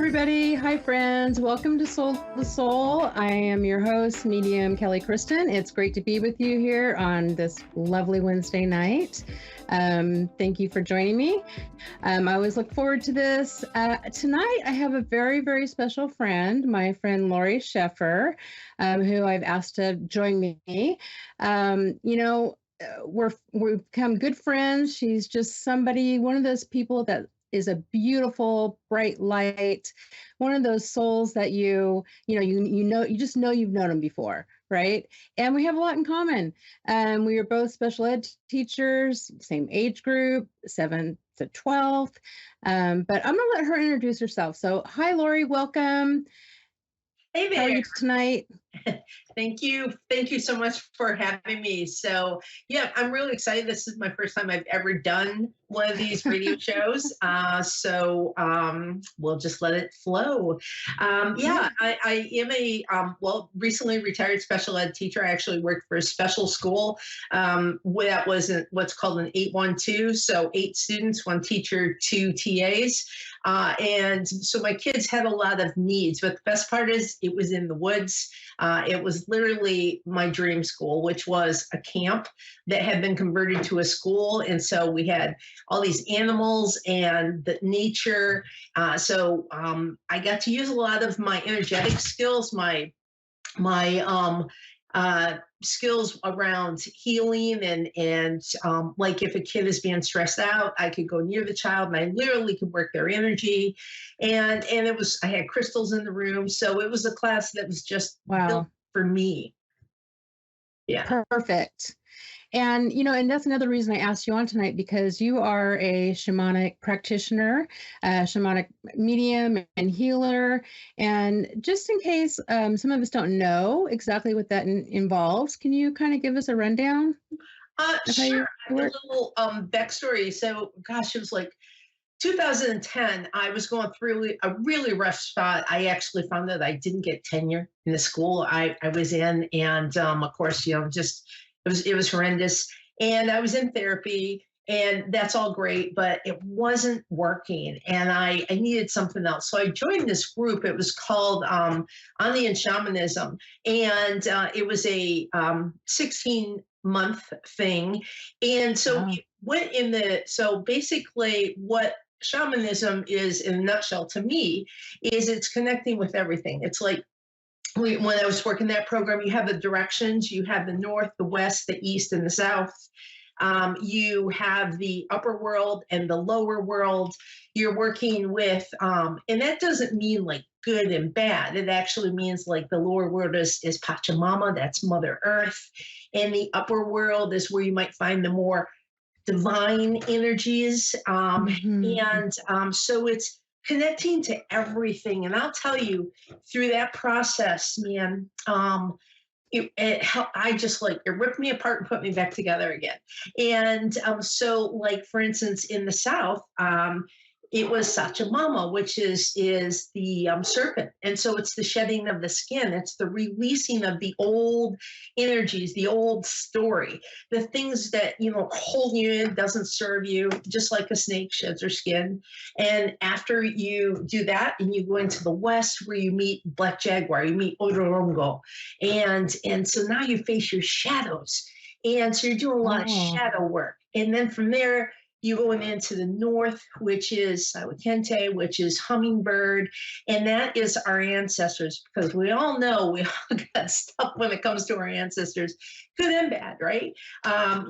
everybody. Hi, friends. Welcome to Soul to Soul. I am your host, medium Kelly Kristin. It's great to be with you here on this lovely Wednesday night. Thank you for joining me. I always look forward to this. Tonight, I have a very, very special friend, my friend Lori Sheffer, who I've asked to join me. We've become good friends. She's just somebody, one of those people that is a beautiful, bright light, one of those souls that you just know you've known them before, right? And we have a lot in common. We are both special ed teachers, same age group, 7th to 12th. But I'm gonna let her introduce herself. So, hi, Lori, welcome. Hey there. How are you tonight? Thank you. Thank you so much for having me. So, yeah, I'm really excited. This is my first time I've ever done one of these radio shows. We'll just let it flow. I am a, recently retired special ed teacher. I actually worked for a special school that was what's called an 812. So 8 students, 1 teacher, 2 TAs. And so my kids had a lot of needs, but the best part is it was in the woods. It was literally my dream school, which was a camp that had been converted to a school. And so we had all these animals and the nature. So I got to use a lot of my energetic skills, my skills around healing and like if a kid is being stressed out, I could go near the child and I literally could work their energy. And I had crystals in the room. So it was a class that was just built for me. Yeah. Perfect. And, and that's another reason I asked you on tonight, because you are a shamanic practitioner, shamanic medium and healer. And just in case some of us don't know exactly what that involves, can you kind of give us a rundown? Sure. A little backstory. So, gosh, it was like 2010, I was going through a really rough spot. I actually found that I didn't get tenure in the school I was in. And of course, it was horrendous. And I was in therapy and that's all great, but it wasn't working. And I needed something else. So I joined this group. It was called Ani and Shamanism. And it was a 16-month thing. And so it went so basically what shamanism is in a nutshell to me is it's connecting with everything. It's like when I was working that program, you have the directions, you have the north, the west, the east, and the south. You have the upper world and the lower world. You're working with, and that doesn't mean like good and bad. It actually means like the lower world is Pachamama, that's Mother Earth. And the upper world is where you might find the more divine energies. So it's connecting to everything. And I'll tell you, through that process, man, it ripped me apart and put me back together again. And so like, for instance, in the South, it was Sachamama, which is the serpent. And so it's the shedding of the skin. It's the releasing of the old energies, the old story, the things that, hold you in, doesn't serve you, just like a snake sheds her skin. And after you do that and you go into the West where you meet Black Jaguar, you meet Odorongo. And so now you face your shadows. And so you're doing a lot of shadow work. And then from there, you going into the north, which is Sawakente, which is hummingbird. And that is our ancestors, because we all know we all got stuff when it comes to our ancestors, good and bad, right? My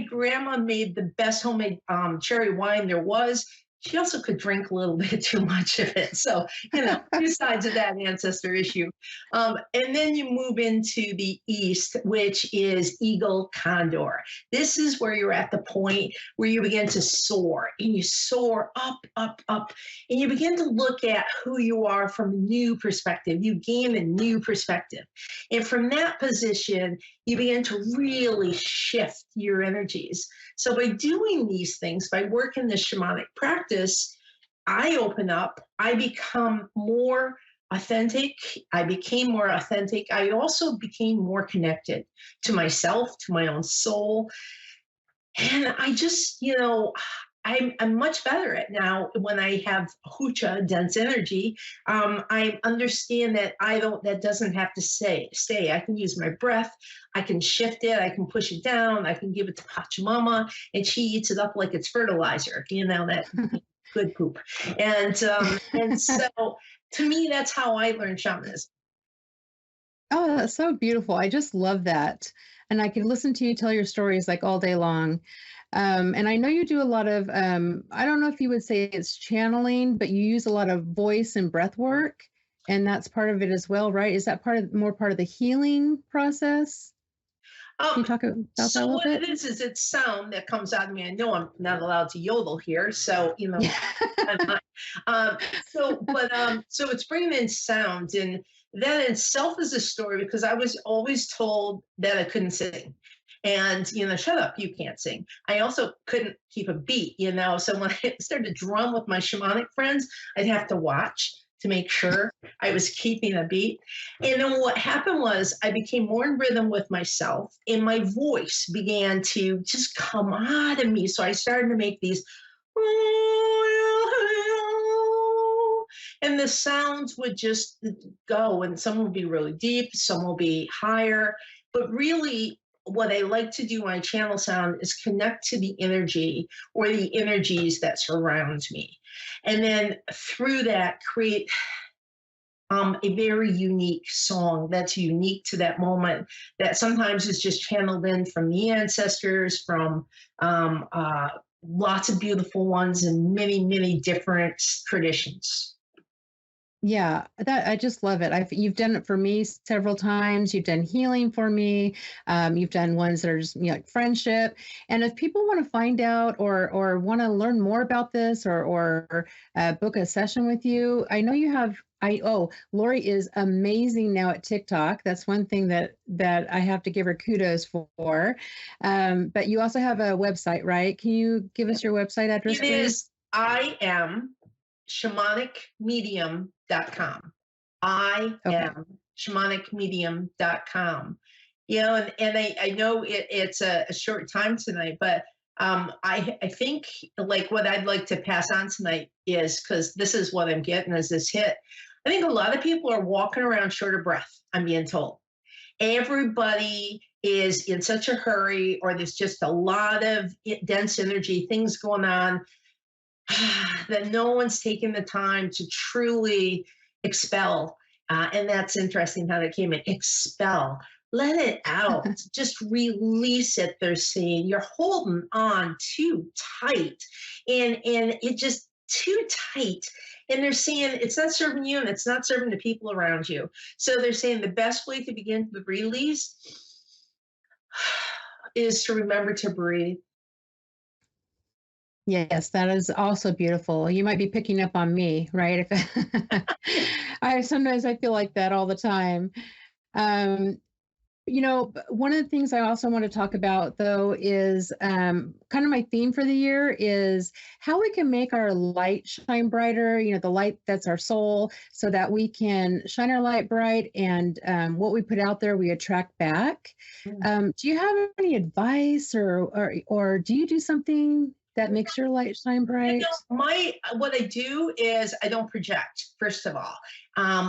grandma made the best homemade cherry wine there was. She also could drink a little bit too much of it. So, two sides of that ancestor issue. And then you move into the east, which is eagle condor. This is where you're at the point where you begin to soar, and you soar up, up, up, and you begin to look at who you are from a new perspective. You gain a new perspective. And from that position, you begin to really shift your energies. So by doing these things, by working this shamanic practice, I open up, I become more authentic. I became more authentic. I also became more connected to myself, to my own soul. And I just, I'm much better at now when I have hucha, dense energy. I understand that that doesn't have to stay. I can use my breath. I can shift it. I can push it down. I can give it to Pachamama and she eats it up like it's fertilizer, that good poop. And so to me, that's how I learned shamanism. Oh, that's so beautiful. I just love that. And I could listen to you tell your stories like all day long. And I know you do a lot of, I don't know if you would say it's channeling, but you use a lot of voice and breath work. And that's part of it as well, right? Is that more part of the healing process? Can you Um, talk about that a so little what it bit? is it's sound that comes out of me. I know I'm not allowed to yodel here, so Yeah. I'm not. So it's bringing in sound, and that in itself is a story because I was always told that I couldn't sing. And shut up, you can't sing. I also couldn't keep a beat. So when I started to drum with my shamanic friends, I'd have to watch to make sure I was keeping a beat. And then what happened was I became more in rhythm with myself, and my voice began to just come out of me. So I started to make these, and the sounds would just go, and some will be really deep, some will be higher. But really, what I like to do when I channel sound is connect to the energy or the energies that surround me. And then through that, create a very unique song that's unique to that moment that sometimes is just channeled in from the ancestors, from lots of beautiful ones and many, many different traditions. Yeah, that I just love it. You've done it for me several times. You've done healing for me. You've done ones that are just like friendship. And if people want to find out or want to learn more about this or book a session with you, I know you have. Lori is amazing now at TikTok. That's one thing that I have to give her kudos for. But you also have a website, right? Can you give us your website address, It please? is I am shamanicmedium.com. I Okay. am shamanicmedium.com. And I know it's a short time tonight, but I think like what I'd like to pass on tonight is because this is what I'm getting as this hit. I think a lot of people are walking around short of breath, I'm being told. Everybody is in such a hurry, or there's just a lot of dense energy, things going on that no one's taken the time to truly expel. And that's interesting how that came in. Expel. Let it out. Just release it, they're saying. You're holding on too tight. And it just too tight. And they're saying it's not serving you and it's not serving the people around you. So they're saying the best way to begin the release is to remember to breathe. Yes, that is also beautiful. You might be picking up on me, right? I sometimes I feel like that all the time. Um, one of the things I also want to talk about, though, is kind of my theme for the year is how we can make our light shine brighter, the light that's our soul, so that we can shine our light bright and what we put out there, we attract back. Do you have any advice or do you do something that makes your light shine bright? My what I do is I don't project. First of all,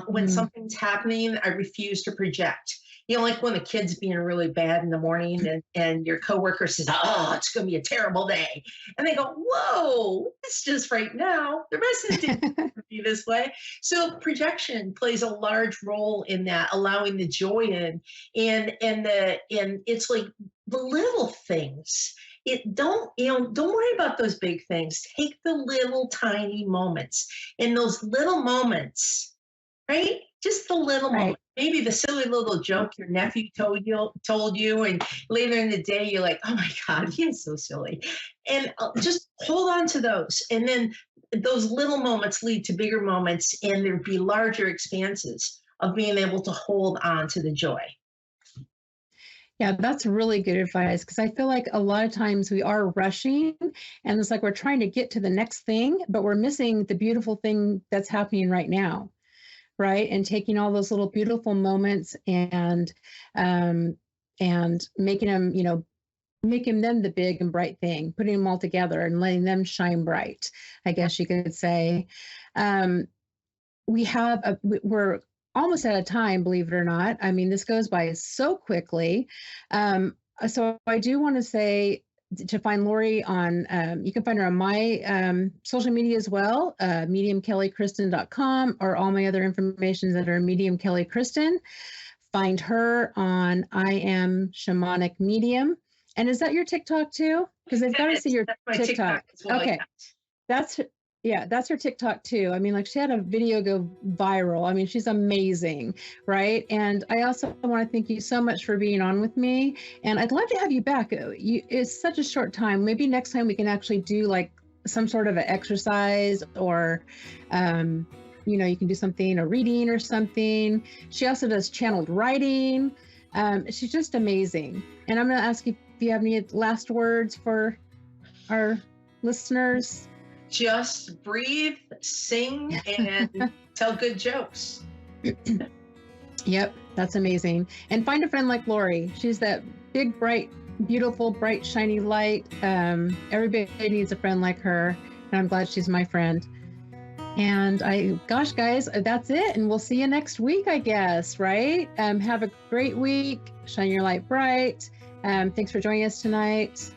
when Mm. something's happening, I refuse to project. Like when the kid's being really bad in the morning, and your coworker says, "Oh, it's going to be a terrible day," and they go, "Whoa, it's just right now. The rest of the day will be this way." So projection plays a large role in that, allowing the joy in, and it's like the little things. Don't worry about those big things. Take the little tiny moments. In those little moments, right? Just the little Right. moment. Maybe the silly little joke your nephew told you, and later in the day you're like, "Oh my God, he is so silly," and just hold on to those, and then those little moments lead to bigger moments, and there'd be larger expanses of being able to hold on to the joy. Yeah, that's really good advice because I feel like a lot of times we are rushing and it's like we're trying to get to the next thing, but we're missing the beautiful thing that's happening right now, right? And taking all those little beautiful moments um, and making them, making them the big and bright thing, putting them all together and letting them shine bright, I guess you could say. Um, we're almost out of time, believe it or not. I mean, this goes by so quickly. So I do want to say to find Lori on, you can find her on my social media as well, mediumkellykristen.com, or all my other information that are Medium Kelly Kristin. Find her on I Am Shamanic Medium. And is that your TikTok too? Because they've got to see your TikTok. Well, okay. That's her TikTok too. I mean, like she had a video go viral. I mean, she's amazing, right? And I also want to thank you so much for being on with me. And I'd love to have you back. It's such a short time. Maybe next time we can actually do like some sort of an exercise, or, you can do something, a reading or something. She also does channeled writing. She's just amazing. And I'm going to ask you if you have any last words for our listeners. Just breathe, sing, and tell good jokes. Yep, that's amazing. And find a friend like Lori. She's that big, bright, beautiful, bright, shiny light. Everybody needs a friend like her, and I'm glad she's my friend. And gosh, guys, that's it. And we'll see you next week, I guess, right? Have a great week. Shine your light bright. Thanks for joining us tonight.